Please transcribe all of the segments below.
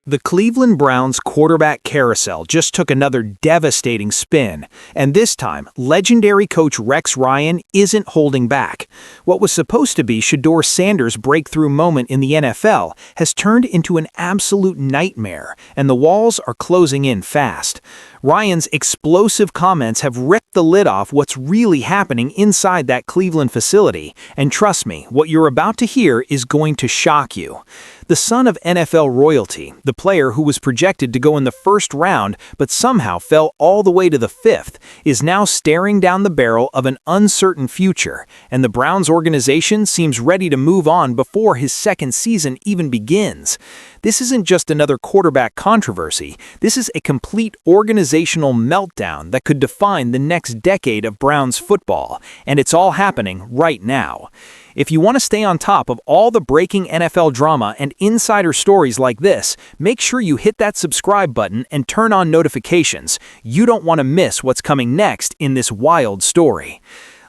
The Cleveland Browns quarterback carousel just took another devastating spin, and this time, legendary coach Rex Ryan isn't holding back. What was supposed to be Shedeur Sanders' breakthrough moment in the NFL has turned into an absolute nightmare, and the walls are closing in fast. Ryan's explosive comments have ripped the lid off what's really happening inside that Cleveland facility, and trust me, what you're about to hear is going to shock you. The son of NFL royalty, the player who was projected to go in the first round but somehow fell all the way to the fifth, is now staring down the barrel of an uncertain future, and the Browns organization seems ready to move on before his second season even begins. This isn't just another quarterback controversy, this is a complete organizational meltdown that could define the next decade of Browns football, and it's all happening right now. If you want to stay on top of all the breaking NFL drama and insider stories like this, make sure you hit that subscribe button and turn on notifications. You don't want to miss what's coming next in this wild story.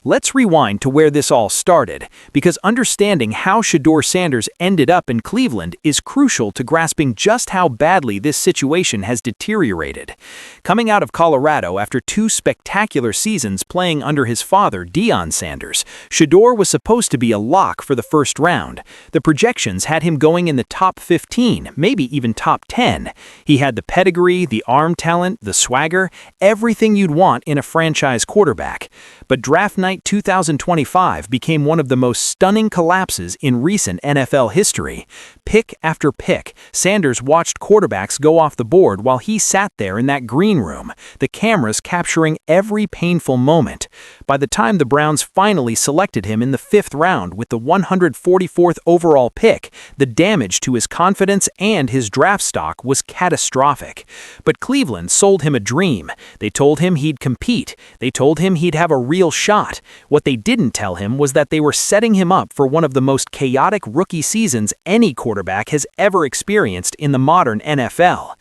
Let's rewind to where this all started, because understanding how Shedeur Sanders ended up in Cleveland is crucial to grasping just how badly this situation has deteriorated. Coming out of Colorado after 2 spectacular seasons playing under his father, Deion Sanders, Shedeur was supposed to be a lock for the first round. The projections had him going in the top 15, maybe even top 10. He had the pedigree, the arm talent, the swagger, everything you'd want in a franchise quarterback. But draft night 2025 became one of the most stunning collapses in recent NFL history. Pick after pick, Sanders watched quarterbacks go off the board while he sat there in that green room, the cameras capturing every painful moment. By the time the Browns finally selected him in the 5th round with the 144th overall pick, the damage to his confidence and his draft stock was catastrophic. But Cleveland sold him a dream. They told him he'd compete. They told him he'd have a real shot. What they didn't tell him was that they were setting him up for one of the most chaotic rookie seasons any quarterback has ever experienced in the modern NFL.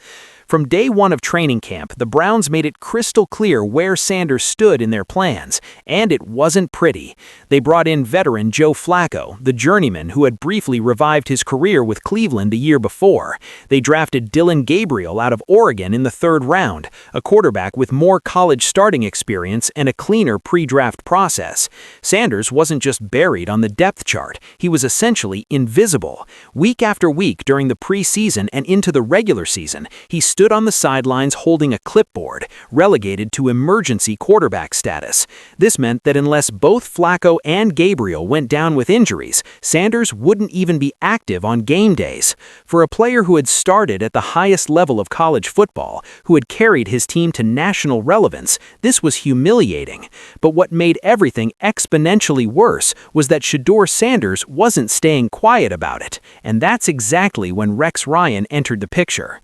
From day one of training camp, the Browns made it crystal clear where Sanders stood in their plans, and it wasn't pretty. They brought in veteran Joe Flacco, the journeyman who had briefly revived his career with Cleveland a year before. They drafted Dillon Gabriel out of Oregon in the 3rd round, a quarterback with more college starting experience and a cleaner pre-draft process. Sanders wasn't just buried on the depth chart, he was essentially invisible. Week after week during the preseason and into the regular season, he stood on the sidelines holding a clipboard, relegated to emergency quarterback status. This meant that unless both Flacco and Gabriel went down with injuries, Sanders wouldn't even be active on game days. For a player who had started at the highest level of college football, who had carried his team to national relevance, this was humiliating. But what made everything exponentially worse was that Shedeur Sanders wasn't staying quiet about it, and that's exactly when Rex Ryan entered the picture.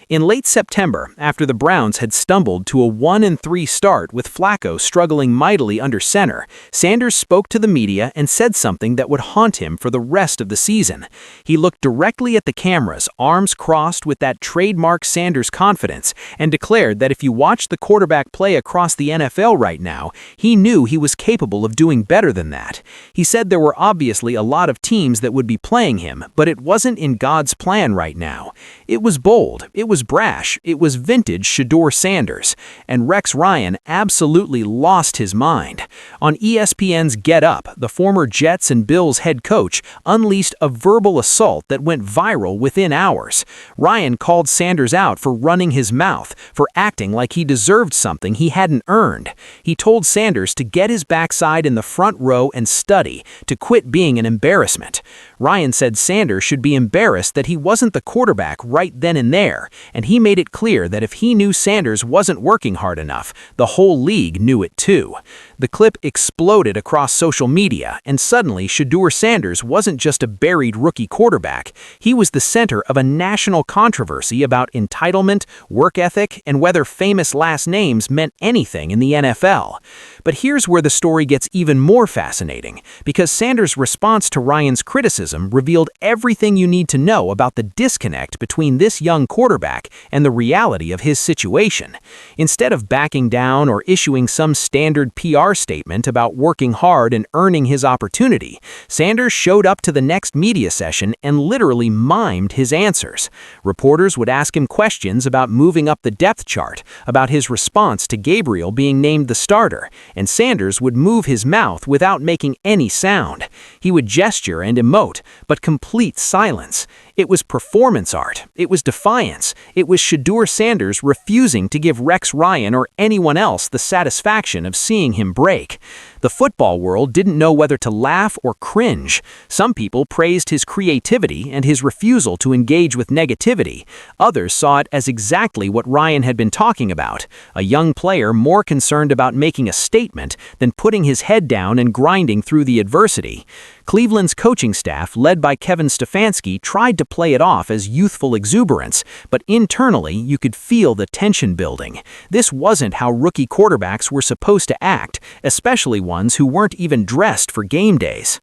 In late September, after the Browns had stumbled to a 1-3 start with Flacco struggling mightily under center, Sanders spoke to the media and said something that would haunt him for the rest of the season. He looked directly at the cameras, arms crossed with that trademark Sanders confidence, and declared that if you watched the quarterback play across the NFL right now, he knew he was capable of doing better than that. He said there were obviously a lot of teams that would be playing him, but it wasn't in God's plan right now. It was bold, it was brash, it was vintage Shedeur Sanders, and Rex Ryan absolutely lost his mind. On ESPN's Get Up, the former Jets and Bills head coach unleashed a verbal assault that went viral within hours. Ryan called Sanders out for running his mouth, for acting like he deserved something he hadn't earned. He told Sanders to get his backside in the front row and study, to quit being an embarrassment. Ryan said Sanders should be embarrassed that he wasn't the quarterback right then and there, and he made it clear that if he knew Sanders wasn't working hard enough, the whole league knew it too. The clip exploded across social media, and suddenly Shedeur Sanders wasn't just a buried rookie quarterback, he was the center of a national controversy about entitlement, work ethic, and whether famous last names meant anything in the NFL. But here's where the story gets even more fascinating, because Sanders' response to Ryan's criticism revealed everything you need to know about the disconnect between this young quarterback and the reality of his situation. Instead of backing down or issuing some standard PR PR statement about working hard and earning his opportunity, Sanders showed up to the next media session and literally mimed his answers. Reporters would ask him questions about moving up the depth chart, about his response to Gabriel being named the starter, and Sanders would move his mouth without making any sound. He would gesture and emote, but complete silence. It was performance art. It was defiance. It was Shedeur Sanders refusing to give Rex Ryan or anyone else the satisfaction of seeing him break. The football world didn't know whether to laugh or cringe. Some people praised his creativity and his refusal to engage with negativity. Others saw it as exactly what Ryan had been talking about, a young player more concerned about making a statement than putting his head down and grinding through the adversity. Cleveland's coaching staff, led by Kevin Stefanski, tried to play it off as youthful exuberance, but internally you could feel the tension building. This wasn't how rookie quarterbacks were supposed to act, especially ones who weren't even dressed for game days.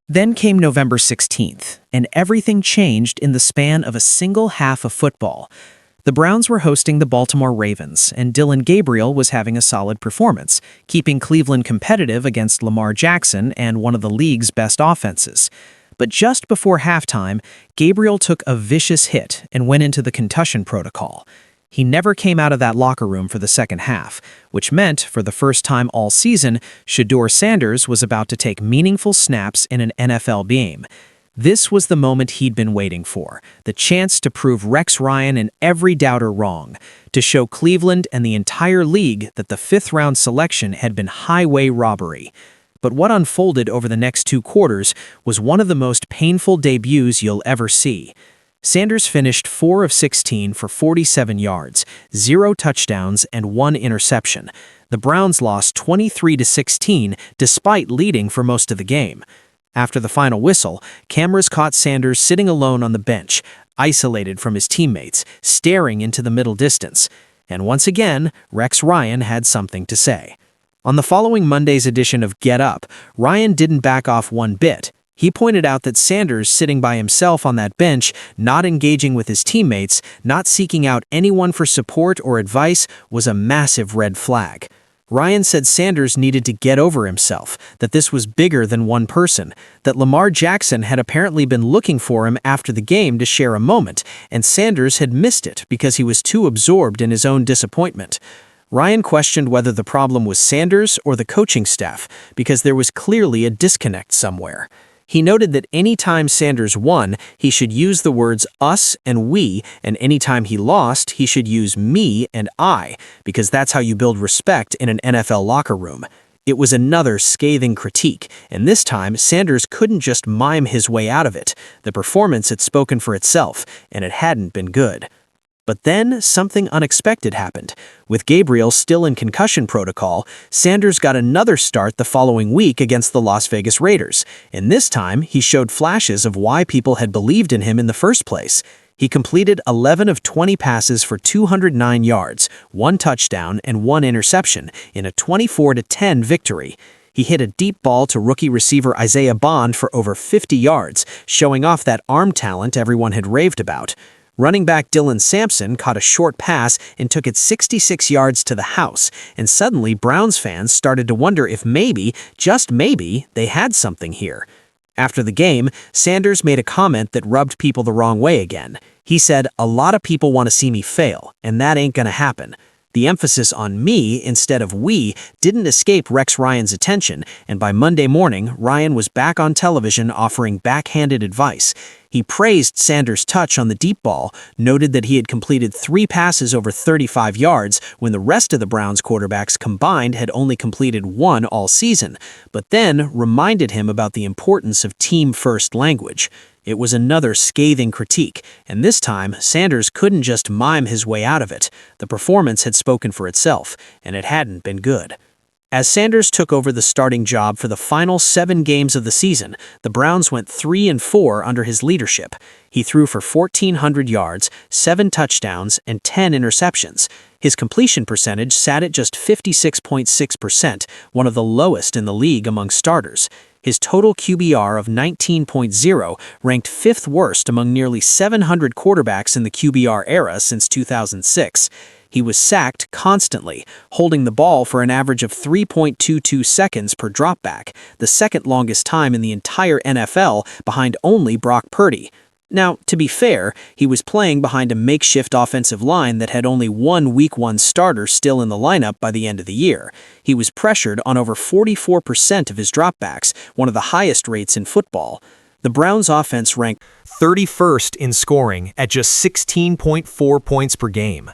Then came November 16th, and everything changed in the span of a single half of football. The Browns were hosting the Baltimore Ravens, and Dillon Gabriel was having a solid performance, keeping Cleveland competitive against Lamar Jackson and one of the league's best offenses. But just before halftime, Gabriel took a vicious hit and went into the concussion protocol. He never came out of that locker room for the second half, which meant, for the first time all season, Shedeur Sanders was about to take meaningful snaps in an NFL game. This was the moment he'd been waiting for, the chance to prove Rex Ryan and every doubter wrong, to show Cleveland and the entire league that the fifth-round selection had been highway robbery. But what unfolded over the next 2 quarters was one of the most painful debuts you'll ever see. Sanders finished 4 of 16 for 47 yards, 0 touchdowns, and 1 interception. The Browns lost 23-16 despite leading for most of the game. After the final whistle, cameras caught Sanders sitting alone on the bench, isolated from his teammates, staring into the middle distance. And once again, Rex Ryan had something to say. On the following Monday's edition of Get Up, Ryan didn't back off one bit. He pointed out that Sanders sitting by himself on that bench, not engaging with his teammates, not seeking out anyone for support or advice, was a massive red flag. Ryan said Sanders needed to get over himself, that this was bigger than one person, that Lamar Jackson had apparently been looking for him after the game to share a moment, and Sanders had missed it because he was too absorbed in his own disappointment. Ryan questioned whether the problem was Sanders or the coaching staff, because there was clearly a disconnect somewhere. He noted that any time Sanders won, he should use the words us and we, and any time he lost, he should use me and I, because that's how you build respect in an NFL locker room. It was another scathing critique, and this time Sanders couldn't just mime his way out of it. The performance had spoken for itself, and it hadn't been good. But then something unexpected happened. With Gabriel still in concussion protocol, Sanders got another start the following week against the Las Vegas Raiders, and this time he showed flashes of why people had believed in him in the first place. He completed 11 of 20 passes for 209 yards, 1 touchdown, and 1 interception in a 24-10 victory. He hit a deep ball to rookie receiver Isaiah Bond for over 50 yards, showing off that arm talent everyone had raved about. Running back Dylan Sampson caught a short pass and took it 66 yards to the house, and suddenly Browns fans started to wonder if maybe, just maybe, they had something here. After the game, Sanders made a comment that rubbed people the wrong way again. He said, "A lot of people want to see me fail, and that ain't gonna happen." The emphasis on me instead of we didn't escape Rex Ryan's attention, and by Monday morning, Ryan was back on television offering backhanded advice. He praised Sanders' touch on the deep ball, noted that he had completed 3 passes over 35 yards when the rest of the Browns quarterbacks combined had only completed 1 all season, but then reminded him about the importance of team-first language. It was another scathing critique, and this time, Sanders couldn't just mime his way out of it. The performance had spoken for itself, and it hadn't been good. As Sanders took over the starting job for the final 7 games of the season, the Browns went 3-4 under his leadership. He threw for 1,400 yards, 7 touchdowns, and 10 interceptions. His completion percentage sat at just 56.6%, one of the lowest in the league among starters. His total QBR of 19.0 ranked 5th worst among nearly 700 quarterbacks in the QBR era since 2006. He was sacked constantly, holding the ball for an average of 3.22 seconds per dropback, the second longest time in the entire NFL behind only Brock Purdy. Now, to be fair, he was playing behind a makeshift offensive line that had only one Week 1 starter still in the lineup by the end of the year. He was pressured on over 44% of his dropbacks, one of the highest rates in football. The Browns' offense ranked 31st in scoring at just 16.4 points per game.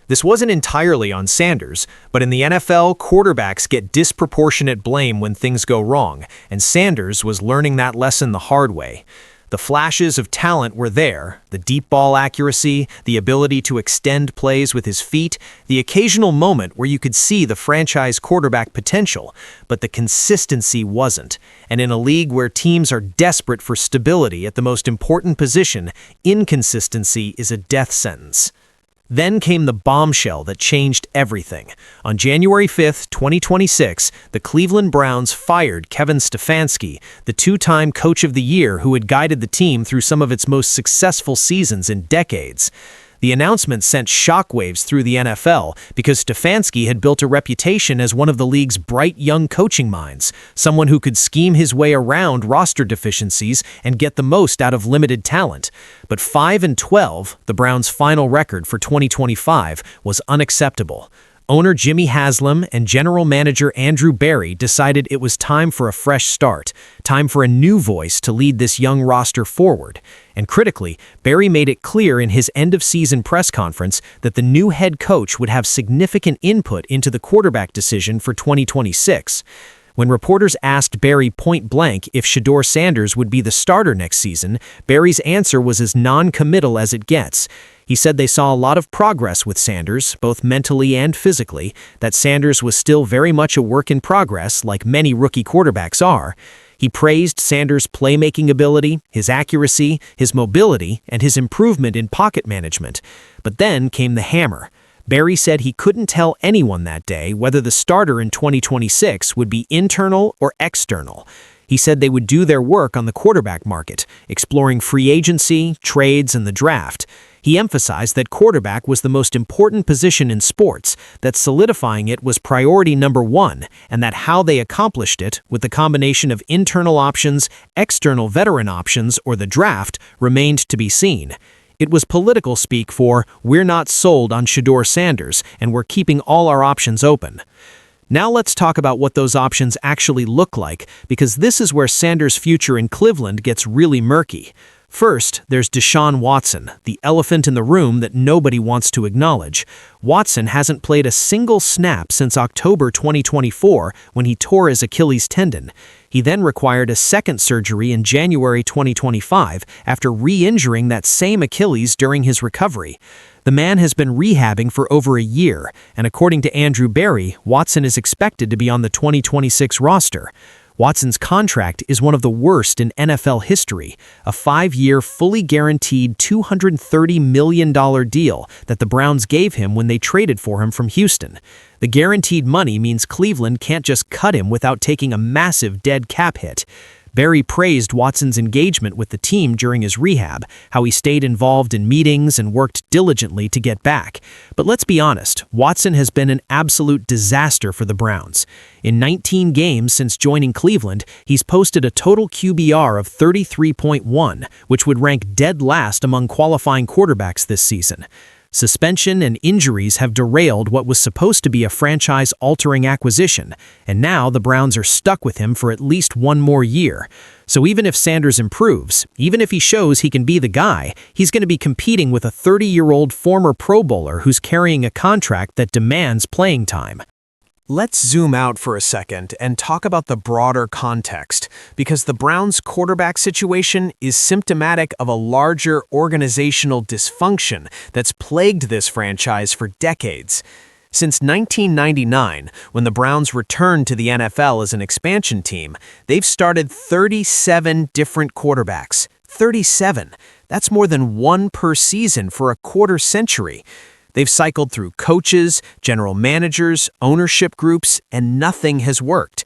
This wasn't entirely on Sanders, but in the NFL, quarterbacks get disproportionate blame when things go wrong, and Sanders was learning that lesson the hard way. The flashes of talent were there, the deep ball accuracy, the ability to extend plays with his feet, the occasional moment where you could see the franchise quarterback potential, but the consistency wasn't. And in a league where teams are desperate for stability at the most important position, inconsistency is a death sentence. Then came the bombshell that changed everything. On January 5, 2026, the Cleveland Browns fired Kevin Stefanski, the two-time Coach of the Year who had guided the team through some of its most successful seasons in decades. The announcement sent shockwaves through the NFL because Stefanski had built a reputation as one of the league's bright young coaching minds, someone who could scheme his way around roster deficiencies and get the most out of limited talent. But 5-12, the Browns' final record for 2025, was unacceptable. Owner Jimmy Haslam and general manager Andrew Berry decided it was time for a fresh start, time for a new voice to lead this young roster forward. And critically, Berry made it clear in his end-of-season press conference that the new head coach would have significant input into the quarterback decision for 2026. When reporters asked Berry point-blank if Shedeur Sanders would be the starter next season, Berry's answer was as non-committal as it gets. He said they saw a lot of progress with Sanders, both mentally and physically, that Sanders was still very much a work in progress, like many rookie quarterbacks are. He praised Sanders' playmaking ability, his accuracy, his mobility, and his improvement in pocket management. But then came the hammer. Berry said he couldn't tell anyone that day whether the starter in 2026 would be internal or external. He said they would do their work on the quarterback market, exploring free agency, trades, and the draft. He emphasized that quarterback was the most important position in sports, that solidifying it was priority number one, and that how they accomplished it, with the combination of internal options, external veteran options, or the draft, remained to be seen. It was political speak for, "We're not sold on Shedeur Sanders, and we're keeping all our options open." Now let's talk about what those options actually look like, because this is where Sanders' future in Cleveland gets really murky. First, there's Deshaun Watson, the elephant in the room that nobody wants to acknowledge. Watson hasn't played a single snap since October 2024 when he tore his Achilles tendon. He then required a second surgery in January 2025 after re-injuring that same Achilles during his recovery. The man has been rehabbing for over a year, and according to Andrew Berry, Watson is expected to be on the 2026 roster. Watson's contract is one of the worst in NFL history, a 5-year, fully guaranteed $230 million deal that the Browns gave him when they traded for him from Houston. The guaranteed money means Cleveland can't just cut him without taking a massive dead cap hit. Berry praised Watson's engagement with the team during his rehab, how he stayed involved in meetings and worked diligently to get back. But let's be honest, Watson has been an absolute disaster for the Browns. In 19 games since joining Cleveland, he's posted a total QBR of 33.1, which would rank dead last among qualifying quarterbacks this season. Suspension and injuries have derailed what was supposed to be a franchise-altering acquisition, and now the Browns are stuck with him for at least one more year. So even if Sanders improves, even if he shows he can be the guy, he's going to be competing with a 30-year-old former Pro Bowler who's carrying a contract that demands playing time. Let's zoom out for a second and talk about the broader context, because the Browns' quarterback situation is symptomatic of a larger organizational dysfunction that's plagued this franchise for decades. Since 1999, when the Browns returned to the NFL as an expansion team, they've started 37 different quarterbacks. 37! That's more than one per season for a quarter century. They've cycled through coaches, general managers, ownership groups, and nothing has worked.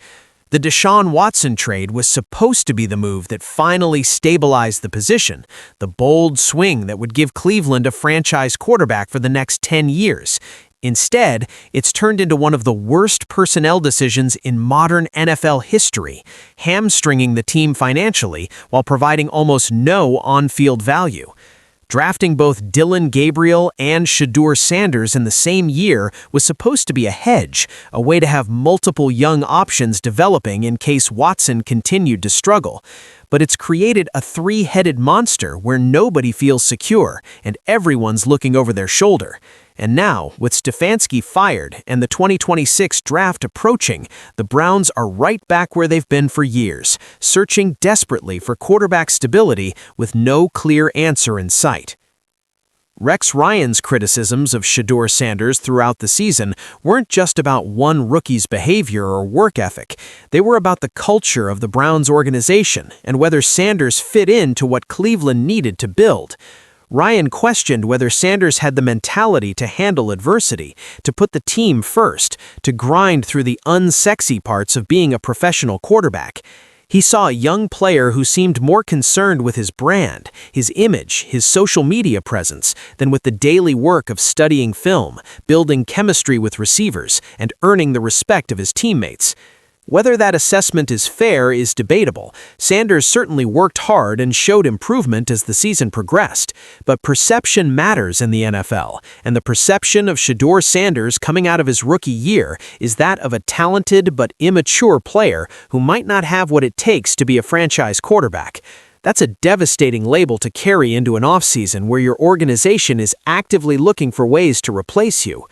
The Deshaun Watson trade was supposed to be the move that finally stabilized the position, the bold swing that would give Cleveland a franchise quarterback for the next 10 years. Instead, it's turned into one of the worst personnel decisions in modern NFL history, hamstringing the team financially while providing almost no on-field value. Drafting both Dillon Gabriel and Shedeur Sanders in the same year was supposed to be a hedge, a way to have multiple young options developing in case Watson continued to struggle. But it's created a three-headed monster where nobody feels secure and everyone's looking over their shoulder. And now, with Stefanski fired and the 2026 draft approaching, the Browns are right back where they've been for years, searching desperately for quarterback stability with no clear answer in sight. Rex Ryan's criticisms of Shedeur Sanders throughout the season weren't just about one rookie's behavior or work ethic. They were about the culture of the Browns organization and whether Sanders fit into what Cleveland needed to build. Ryan questioned whether Sanders had the mentality to handle adversity, to put the team first, to grind through the unsexy parts of being a professional quarterback. He saw a young player who seemed more concerned with his brand, his image, his social media presence, than with the daily work of studying film, building chemistry with receivers, and earning the respect of his teammates. Whether that assessment is fair is debatable. Sanders certainly worked hard and showed improvement as the season progressed, but perception matters in the NFL, and the perception of Shedeur Sanders coming out of his rookie year is that of a talented but immature player who might not have what it takes to be a franchise quarterback. That's a devastating label to carry into an offseason where your organization is actively looking for ways to replace you.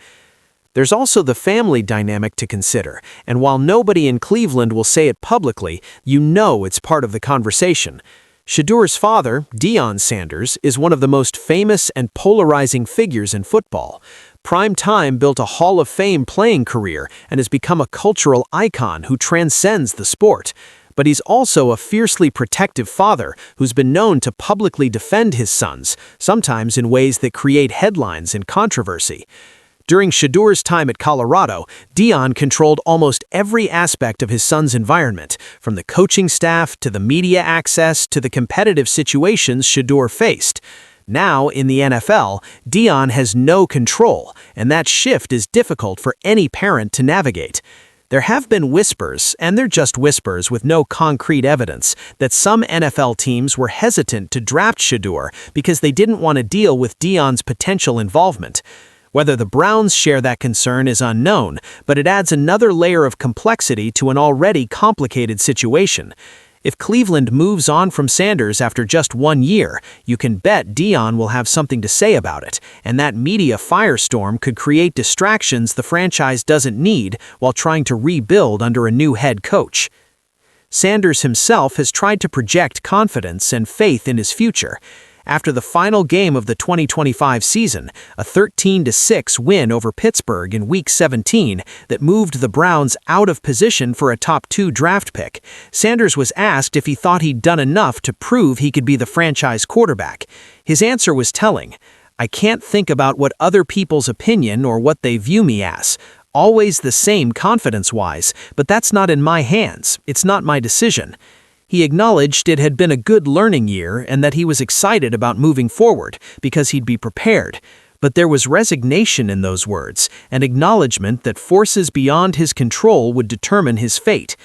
There's also the family dynamic to consider, and while nobody in Cleveland will say it publicly, you know it's part of the conversation. Shedeur's father, Deion Sanders, is one of the most famous and polarizing figures in football. Prime Time built a Hall of Fame playing career and has become a cultural icon who transcends the sport. But he's also a fiercely protective father who's been known to publicly defend his sons, sometimes in ways that create headlines and controversy. During Shedeur's time at Colorado, Deion controlled almost every aspect of his son's environment, from the coaching staff to the media access to the competitive situations Shedeur faced. Now, in the NFL, Deion has no control, and that shift is difficult for any parent to navigate. There have been whispers, and they're just whispers with no concrete evidence, that some NFL teams were hesitant to draft Shedeur because they didn't want to deal with Deion's potential involvement. Whether the Browns share that concern is unknown, but it adds another layer of complexity to an already complicated situation. If Cleveland moves on from Sanders after just 1 year, you can bet Deion will have something to say about it, and that media firestorm could create distractions the franchise doesn't need while trying to rebuild under a new head coach. Sanders himself has tried to project confidence and faith in his future. After the final game of the 2025 season, a 13-6 win over Pittsburgh in Week 17 that moved the Browns out of position for a top 2 draft pick, Sanders was asked if he thought he'd done enough to prove he could be the franchise quarterback. His answer was telling: "I can't think about what other people's opinion or what they view me as. Always the same confidence-wise, but that's not in my hands. It's not my decision." He acknowledged it had been a good learning year and that he was excited about moving forward because he'd be prepared. But there was resignation in those words, an acknowledgement that forces beyond his control would determine his fate.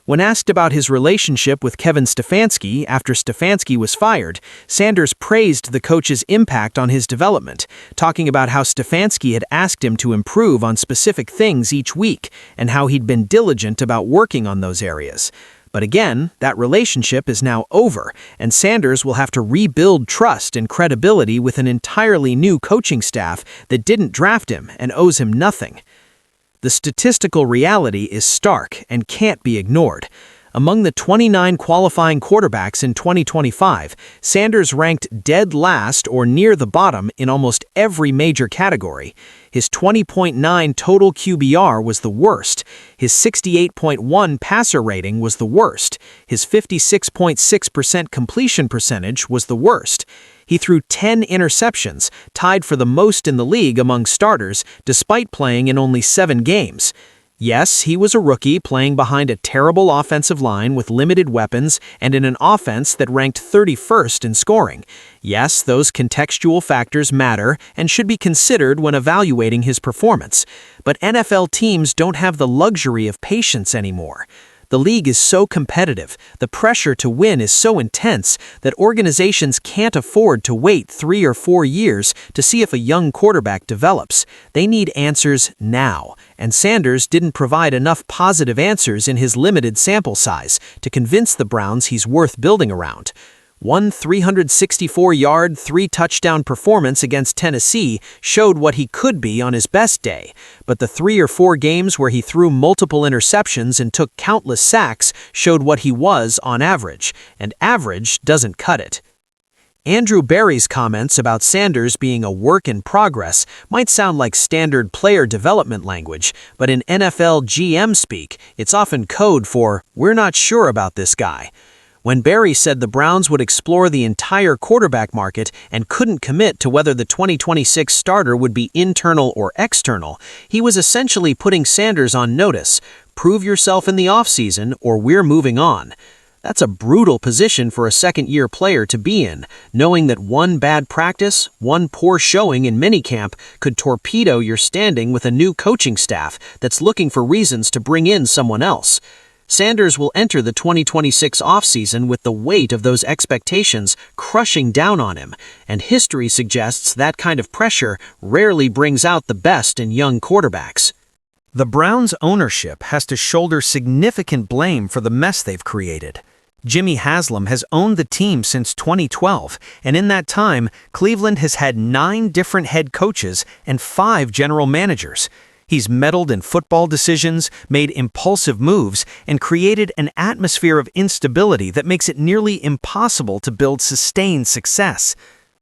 When asked about his relationship with Kevin Stefanski after Stefanski was fired, Sanders praised the coach's impact on his development, talking about how Stefanski had asked him to improve on specific things each week and how he'd been diligent about working on those areas. But again, that relationship is now over, and Sanders will have to rebuild trust and credibility with an entirely new coaching staff that didn't draft him and owes him nothing. The statistical reality is stark and can't be ignored. Among the 29 qualifying quarterbacks in 2025, Sanders ranked dead last or near the bottom in almost every major category. His 20.9 total QBR was the worst. His 68.1 passer rating was the worst. His 56.6% completion percentage was the worst. He threw 10 interceptions, tied for the most in the league among starters, despite playing in only 7 games. Yes, he was a rookie playing behind a terrible offensive line with limited weapons and in an offense that ranked 31st in scoring. Yes, those contextual factors matter and should be considered when evaluating his performance. But NFL teams don't have the luxury of patience anymore. The league is so competitive, the pressure to win is so intense that organizations can't afford to wait 3 or 4 years to see if a young quarterback develops. They need answers now, and Sanders didn't provide enough positive answers in his limited sample size to convince the Browns he's worth building around. One 364-yard, 3-touchdown performance against Tennessee showed what he could be on his best day, but the 3 or 4 games where he threw multiple interceptions and took countless sacks showed what he was on average, and average doesn't cut it. Andrew Berry's comments about Sanders being a work in progress might sound like standard player development language, but in NFL GM speak, it's often code for, "We're not sure about this guy." When Berry said the Browns would explore the entire quarterback market and couldn't commit to whether the 2026 starter would be internal or external, he was essentially putting Sanders on notice. Prove yourself in the offseason or we're moving on. That's a brutal position for a second-year player to be in, knowing that one bad practice, one poor showing in minicamp could torpedo your standing with a new coaching staff that's looking for reasons to bring in someone else. Sanders will enter the 2026 offseason with the weight of those expectations crushing down on him, and history suggests that kind of pressure rarely brings out the best in young quarterbacks. The Browns' ownership has to shoulder significant blame for the mess they've created. Jimmy Haslam has owned the team since 2012, and in that time, Cleveland has had 9 different head coaches and 5 general managers. He's meddled in football decisions, made impulsive moves, and created an atmosphere of instability that makes it nearly impossible to build sustained success.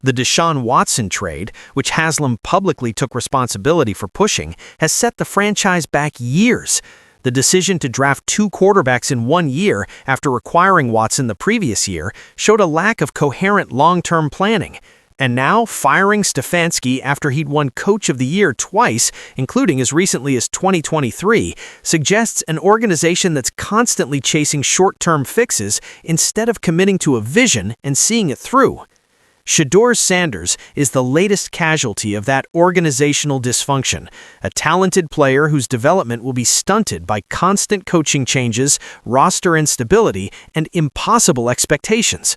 The Deshaun Watson trade, which Haslam publicly took responsibility for pushing, has set the franchise back years. The decision to draft 2 quarterbacks in 1 year after acquiring Watson the previous year showed a lack of coherent long-term planning. And now, firing Stefanski after he'd won Coach of the Year twice, including as recently as 2023, suggests an organization that's constantly chasing short-term fixes instead of committing to a vision and seeing it through. Shedeur Sanders is the latest casualty of that organizational dysfunction, a talented player whose development will be stunted by constant coaching changes, roster instability, and impossible expectations.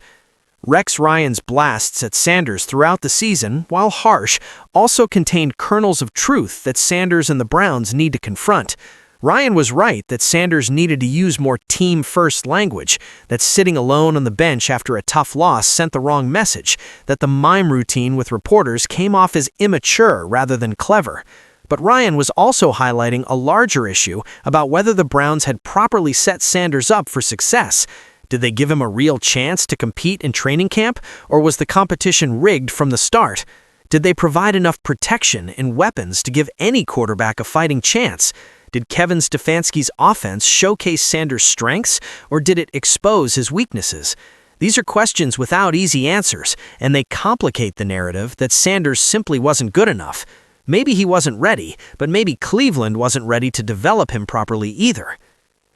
Rex Ryan's blasts at Sanders throughout the season, while harsh, also contained kernels of truth that Sanders and the Browns need to confront. Ryan was right that Sanders needed to use more team-first language, that sitting alone on the bench after a tough loss sent the wrong message, that the mime routine with reporters came off as immature rather than clever. But Ryan was also highlighting a larger issue about whether the Browns had properly set Sanders up for success. Did they give him a real chance to compete in training camp, or was the competition rigged from the start? Did they provide enough protection and weapons to give any quarterback a fighting chance? Did Kevin Stefanski's offense showcase Sanders' strengths, or did it expose his weaknesses? These are questions without easy answers, and they complicate the narrative that Sanders simply wasn't good enough. Maybe he wasn't ready, but maybe Cleveland wasn't ready to develop him properly either.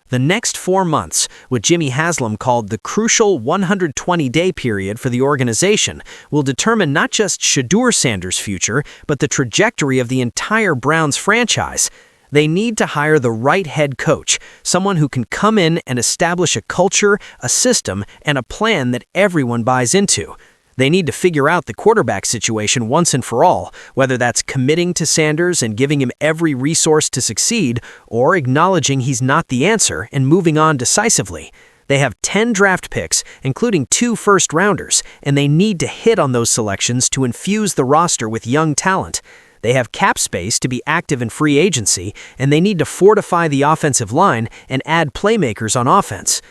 The next 4 months, what Jimmy Haslam called the crucial 120-day period for the organization, will determine not just Shedeur Sanders' future, but the trajectory of the entire Browns franchise. They need to hire the right head coach, someone who can come in and establish a culture, a system, and a plan that everyone buys into. They need to figure out the quarterback situation once and for all, whether that's committing to Sanders and giving him every resource to succeed, or acknowledging he's not the answer and moving on decisively. They have 10 draft picks, including 2 first-rounders, and they need to hit on those selections to infuse the roster with young talent. They have cap space to be active in free agency, and they need to fortify the offensive line and add playmakers on offense.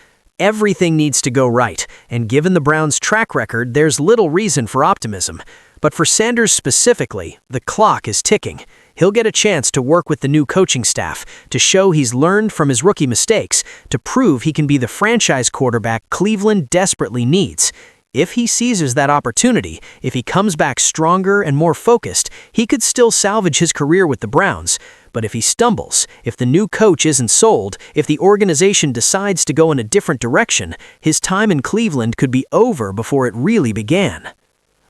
Everything needs to go right, and given the Browns' track record, there's little reason for optimism. But for Sanders specifically, the clock is ticking. He'll get a chance to work with the new coaching staff, to show he's learned from his rookie mistakes, to prove he can be the franchise quarterback Cleveland desperately needs. If he seizes that opportunity, if he comes back stronger and more focused, he could still salvage his career with the Browns. But if he stumbles, if the new coach isn't sold, if the organization decides to go in a different direction, his time in Cleveland could be over before it really began.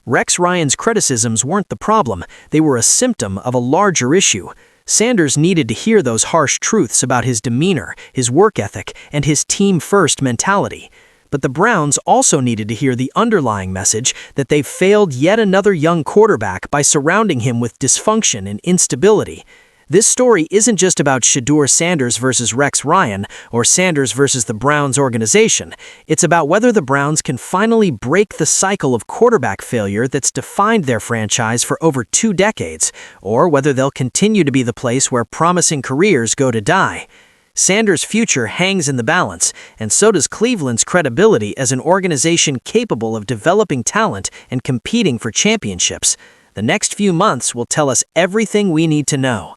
Rex Ryan's criticisms weren't the problem, they were a symptom of a larger issue. Sanders needed to hear those harsh truths about his demeanor, his work ethic, and his team-first mentality. But the Browns also needed to hear the underlying message that they've failed yet another young quarterback by surrounding him with dysfunction and instability. This story isn't just about Shedeur Sanders versus Rex Ryan or Sanders versus the Browns organization. It's about whether the Browns can finally break the cycle of quarterback failure that's defined their franchise for over 2 decades, or whether they'll continue to be the place where promising careers go to die. Sanders' future hangs in the balance, and so does Cleveland's credibility as an organization capable of developing talent and competing for championships. The next few months will tell us everything we need to know.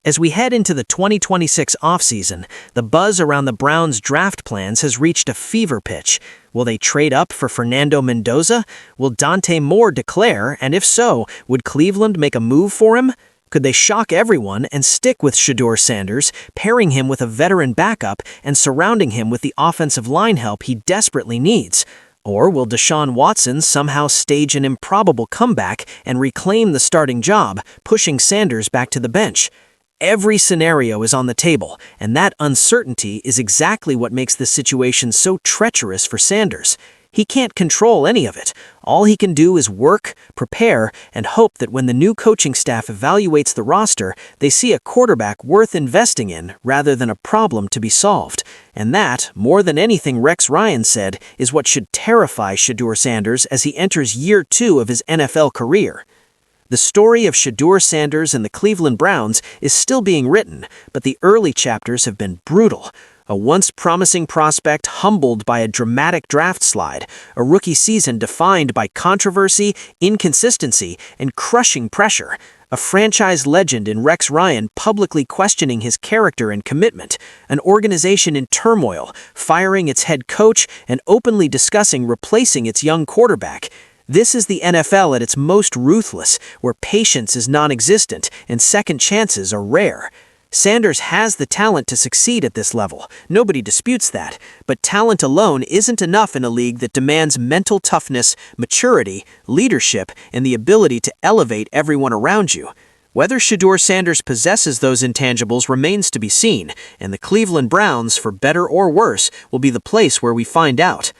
As we head into the 2026 offseason, the buzz around the Browns' draft plans has reached a fever pitch. Will they trade up for Fernando Mendoza? Will Dante Moore declare, and if so, would Cleveland make a move for him? Could they shock everyone and stick with Shedeur Sanders, pairing him with a veteran backup and surrounding him with the offensive line help he desperately needs? Or will Deshaun Watson somehow stage an improbable comeback and reclaim the starting job, pushing Sanders back to the bench? Every scenario is on the table, and that uncertainty is exactly what makes this situation so treacherous for Sanders. He can't control any of it. All he can do is work, prepare, and hope that when the new coaching staff evaluates the roster, they see a quarterback worth investing in rather than a problem to be solved. And that, more than anything Rex Ryan said, is what should terrify Shedeur Sanders as he enters year 2 of his NFL career. The story of Shedeur Sanders and the Cleveland Browns is still being written, but the early chapters have been brutal. A once promising prospect humbled by a dramatic draft slide, a rookie season defined by controversy, inconsistency, and crushing pressure, a franchise legend in Rex Ryan publicly questioning his character and commitment, an organization in turmoil, firing its head coach and openly discussing replacing its young quarterback. This is the NFL at its most ruthless, where patience is non-existent and second chances are rare. Sanders has the talent to succeed at this level, nobody disputes that, but talent alone isn't enough in a league that demands mental toughness, maturity, leadership, and the ability to elevate everyone around you. Whether Shedeur Sanders possesses those intangibles remains to be seen, and the Cleveland Browns, for better or worse, will be the place where we find out.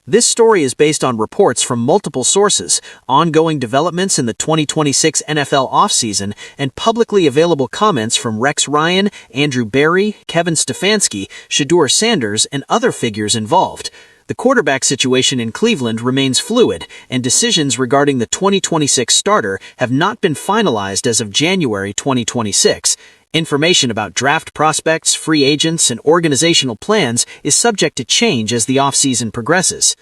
This story is based on reports from multiple sources, ongoing developments in the 2026 NFL offseason, and publicly available comments from Rex Ryan, Andrew Berry, Kevin Stefanski, Shedeur Sanders, and other figures involved. The quarterback situation in Cleveland remains fluid, and decisions regarding the 2026 starter have not been finalized as of January 2026. Information about draft prospects, free agents, and organizational plans is subject to change as the offseason progresses.